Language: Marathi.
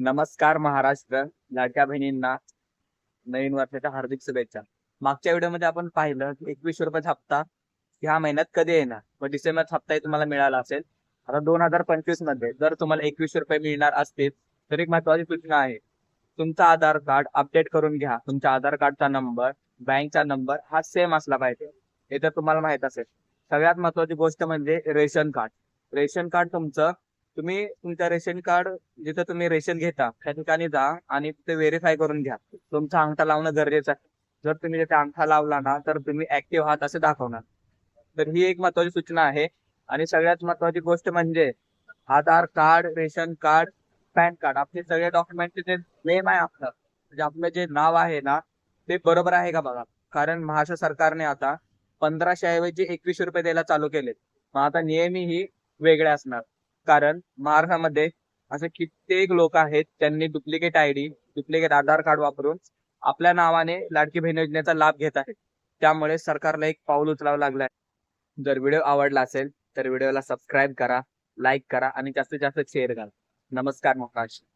नमस्कार महाराष्ट्र. लाडक्या बहिणींना नवीन वर्षाच्या हार्दिक शुभेच्छा. मागच्या व्हिडिओमध्ये आपण पाहिलं की 21 रुपये हप्ता ह्या महिन्यात कधी येणार व डिसेंबर हप्ताही तुम्हाला मिळाला असेल. आता 2025 मध्ये जर तुम्हाला 21 रुपये मिळणार असतील तर एक महत्वाची सूचना आहे. तुमचं आधार कार्ड अपडेट करून घ्या. तुमच्या आधार कार्डचा नंबर, बँकचा नंबर हा सेम असला पाहिजे. हे तर तुम्हाला माहित असेल. सगळ्यात महत्वाची गोष्ट म्हणजे रेशन कार्ड. रेशन कार्ड तुम्ही तुमच्या रेशन कार्ड जिथे तुम्ही रेशन घेता त्या ठिकाणी जा आणि ते व्हेरीफाय करून घ्या. तुमचा अंगठा लावणं गरजेचं आहे. जर तुम्ही तिथे अंगठा लावला ना तर तुम्ही ऍक्टिव्ह आहात असे दाखवणार. तर ही एक महत्वाची सूचना आहे. आणि सगळ्यात महत्वाची गोष्ट म्हणजे Aadhaar card, ration card, PAN card आपले सगळे डॉक्युमेंट जे नेम आहे आपलं म्हणजे आपलं जे नाव आहे ना ते बरोबर आहे का बघा. कारण महाराष्ट्र सरकारने आता 1500 ऐवजी 21 रुपये द्यायला चालू केले. मग आता नियमही वेगळे असणार. कारण महाराष्ट्रामध्ये असे कित्येक लोक आहेत त्यांनी डुप्लिकेट आयडी, डुप्लिकेट आधार कार्ड वापरून आपल्या नावाने लाडकी बहीण योजनेचा लाभ घेत आहेत. त्यामुळे सरकारला एक पाऊल उचलावं लागलं आहे. जर व्हिडिओ आवडला असेल तर व्हिडिओला सबस्क्राईब करा, लाईक करा आणि जास्तीत जास्त शेअर करा. नमस्कार महाराष्ट्र.